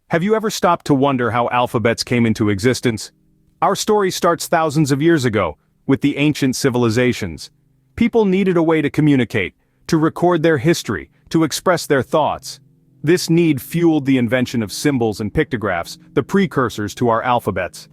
Have you ever stopped to wonder how alphabets came into existence? Our story starts thousands of years ago, with the ancient civilizations. People needed a way to communicate, to record their history, to express their thoughts. This need fueled the invention of symbols and pictographs, the precursors to our alphabets.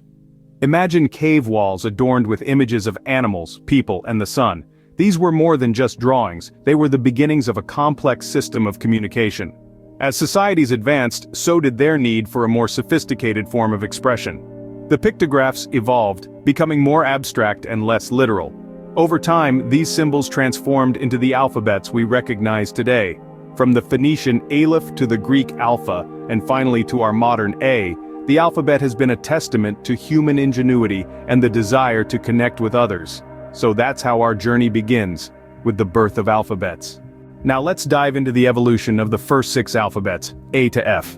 Imagine cave walls adorned with images of animals, people, and the sun. These were more than just drawings, they were the beginnings of a complex system of communication. As societies advanced, so did their need for a more sophisticated form of expression. The pictographs evolved, becoming more abstract and less literal. Over time, these symbols transformed into the alphabets we recognize today. From the Phoenician aleph to the Greek alpha, and finally to our modern A, the alphabet has been a testament to human ingenuity and the desire to connect with others. So that's how our journey begins, with the birth of alphabets. Now let's dive into the evolution of the first 6 alphabets, A to F.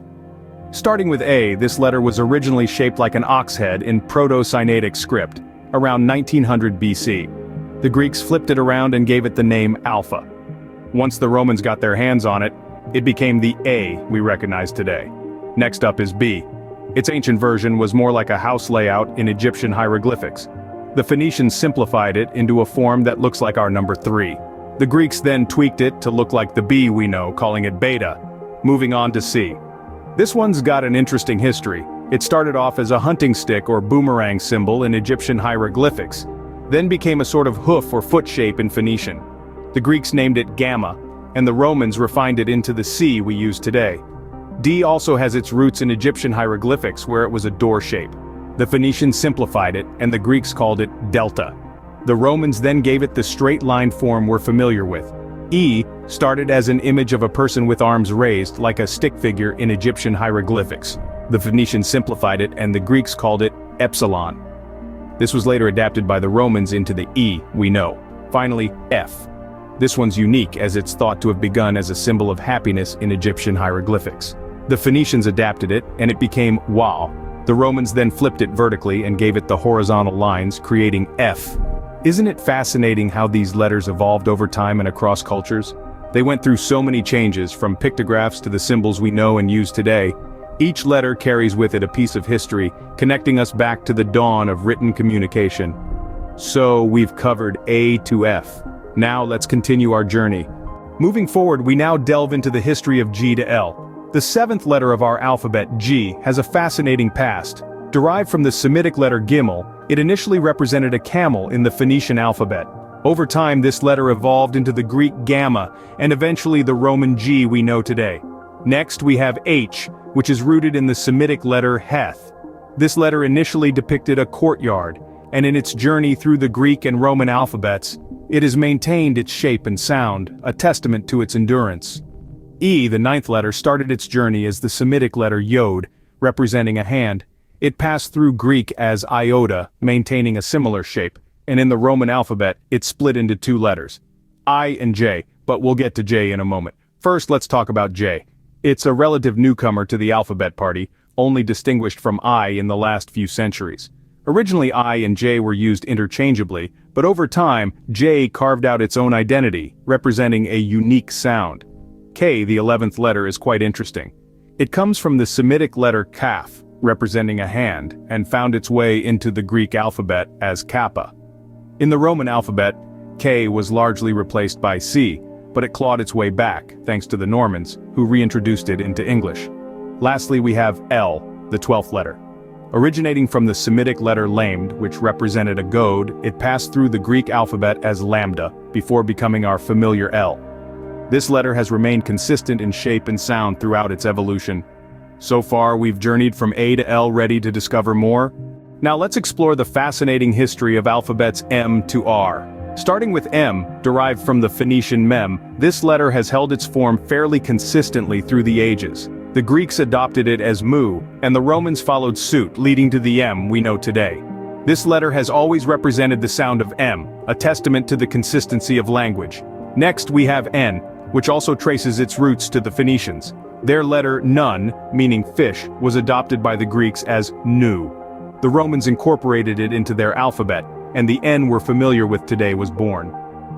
Starting with A, this letter was originally shaped like an ox head in Proto-Sinaitic script, around 1900 BC. The Greeks flipped it around and gave it the name Alpha. Once the Romans got their hands on it, it became the A we recognize today. Next up is B. Its ancient version was more like a house layout in Egyptian hieroglyphics. The Phoenicians simplified it into a form that looks like our number 3. The Greeks then tweaked it to look like the B we know, calling it Beta. Moving on to C. This one's got an interesting history. It started off as a hunting stick or boomerang symbol in Egyptian hieroglyphics, then became a sort of hoof or foot shape in Phoenician. The Greeks named it Gamma, and the Romans refined it into the C we use today. D also has its roots in Egyptian hieroglyphics where it was a door shape. The Phoenicians simplified it, and the Greeks called it Delta. The Romans then gave it the straight line form we're familiar with. E started as an image of a person with arms raised like a stick figure in Egyptian hieroglyphics. The Phoenicians simplified it, and the Greeks called it Epsilon. This was later adapted by the Romans into the E we know. Finally, F. This one's unique as it's thought to have begun as a symbol of happiness in Egyptian hieroglyphics. The Phoenicians adapted it, and it became Wow. The Romans then flipped it vertically and gave it the horizontal lines, creating F. Isn't it fascinating how these letters evolved over time and across cultures? They went through so many changes, from pictographs to the symbols we know and use today. Each letter carries with it a piece of history, connecting us back to the dawn of written communication. So we've covered A to F. Now let's continue our journey. Moving forward, we now delve into the history of G to L. The 7th letter of our alphabet, G, has a fascinating past. Derived from the Semitic letter Gimel, it initially represented a camel in the Phoenician alphabet. Over time, this letter evolved into the Greek Gamma, and eventually the Roman G we know today. Next, we have H, which is rooted in the Semitic letter Heth. This letter initially depicted a courtyard, and in its journey through the Greek and Roman alphabets, it has maintained its shape and sound, a testament to its endurance. E, the 9th letter, started its journey as the Semitic letter Yod, representing a hand. It passed through Greek as iota, maintaining a similar shape, and in the Roman alphabet, it split into 2 letters, I and J, but we'll get to J in a moment. First, let's talk about J. It's a relative newcomer to the alphabet party, only distinguished from I in the last few centuries. Originally I and J were used interchangeably, but over time, J carved out its own identity, representing a unique sound. K, the 11th letter, is quite interesting. It comes from the Semitic letter Kaf, representing a hand, and found its way into the Greek alphabet as Kappa. In the Roman alphabet, K was largely replaced by C, but it clawed its way back, thanks to the Normans, who reintroduced it into English. Lastly, we have L, the 12th letter. Originating from the Semitic letter Lamed, which represented a goad, it passed through the Greek alphabet as Lambda, before becoming our familiar L. This letter has remained consistent in shape and sound throughout its evolution. So far, we've journeyed from A to L, ready to discover more. Now let's explore the fascinating history of alphabets M to R. Starting with M, derived from the Phoenician mem, this letter has held its form fairly consistently through the ages. The Greeks adopted it as mu, and the Romans followed suit, leading to the M we know today. This letter has always represented the sound of M, a testament to the consistency of language. Next, we have N, which also traces its roots to the Phoenicians. Their letter Nun, meaning fish, was adopted by the Greeks as Nu. The Romans incorporated it into their alphabet, and the N we're familiar with today was born.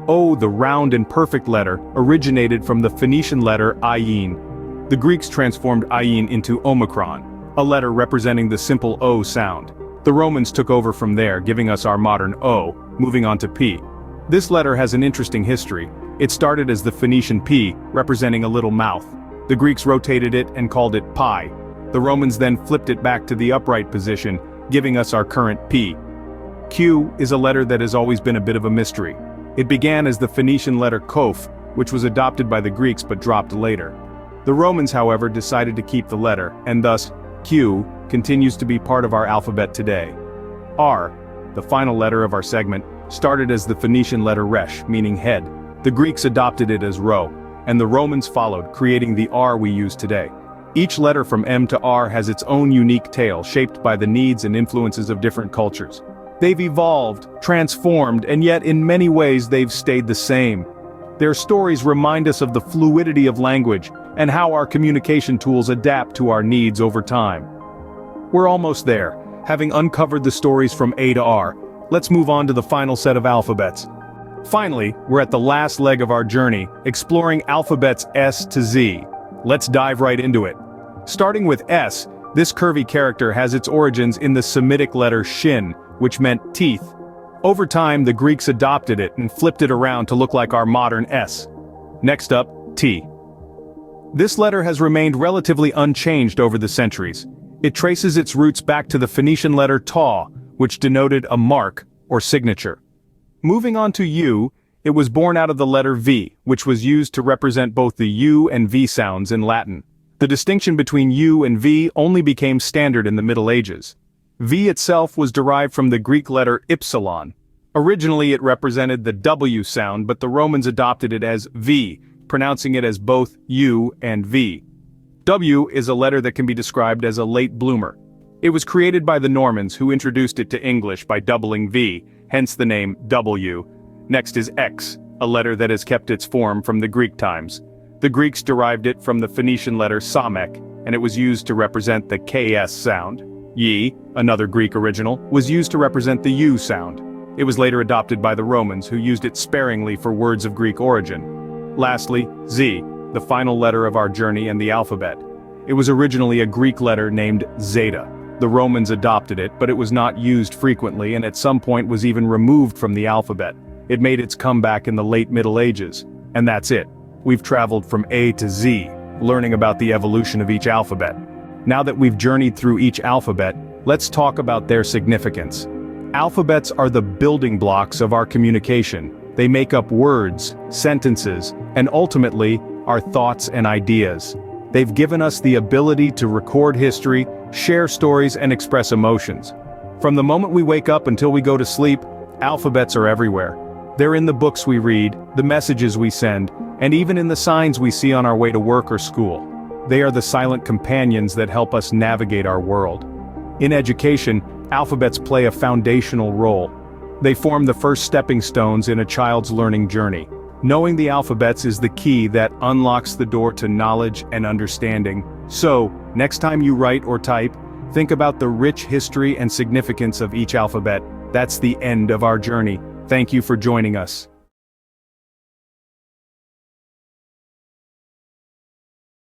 O, the round and perfect letter, originated from the Phoenician letter Ayin. The Greeks transformed ayin into omicron, a letter representing the simple O sound. The Romans took over from there, giving us our modern O, moving on to P. This letter has an interesting history. It started as the Phoenician P, representing a little mouth. The Greeks rotated it and called it pi. The Romans then flipped it back to the upright position, giving us our current P. Q is a letter that has always been a bit of a mystery. It began as the Phoenician letter Koph, which was adopted by the Greeks but dropped later. The Romans, however, decided to keep the letter, and thus, Q continues to be part of our alphabet today. R, the final letter of our segment, started as the Phoenician letter Resh, meaning head. The Greeks adopted it as Rho, and the Romans followed, creating the R we use today. Each letter from M to R has its own unique tale, shaped by the needs and influences of different cultures. They've evolved, transformed, and yet in many ways they've stayed the same. Their stories remind us of the fluidity of language and how our communication tools adapt to our needs over time. We're almost there. Having uncovered the stories from A to R, let's move on to the final set of alphabets. Finally, we're at the last leg of our journey, exploring alphabets S to Z. Let's dive right into it. Starting with S, this curvy character has its origins in the Semitic letter Shin, which meant teeth. Over time, the Greeks adopted it and flipped it around to look like our modern S. Next up, T. This letter has remained relatively unchanged over the centuries. It traces its roots back to the Phoenician letter Ta, which denoted a mark or signature. Moving on to U, it was born out of the letter V, which was used to represent both the U and V sounds in Latin. The distinction between U and V only became standard in the Middle Ages. V itself was derived from the Greek letter ypsilon. Originally it represented the W sound, but the Romans adopted it as V, pronouncing it as both U and V. W is a letter that can be described as a late bloomer. It was created by the Normans, who introduced it to English by doubling V, hence the name W. Next is X, a letter that has kept its form from the Greek times. The Greeks derived it from the Phoenician letter Samek, and it was used to represent the KS sound. Y, another Greek original, was used to represent the U sound. It was later adopted by the Romans, who used it sparingly for words of Greek origin. Lastly, Z, the final letter of our journey and the alphabet. It was originally a Greek letter named Zeta. The Romans adopted it, but it was not used frequently and at some point was even removed from the alphabet. It made its comeback in the late Middle Ages. And that's it. We've traveled from A to Z, learning about the evolution of each alphabet. Now that we've journeyed through each alphabet, let's talk about their significance. Alphabets are the building blocks of our communication. They make up words, sentences, and ultimately, our thoughts and ideas. They've given us the ability to record history, share stories, and express emotions. From the moment we wake up until we go to sleep, alphabets are everywhere. They're in the books we read, the messages we send, and even in the signs we see on our way to work or school. They are the silent companions that help us navigate our world. In education, alphabets play a foundational role. They form the first stepping stones in a child's learning journey. Knowing the alphabets is the key that unlocks the door to knowledge and understanding. So, next time you write or type, think about the rich history and significance of each alphabet. That's the end of our journey. Thank you for joining us.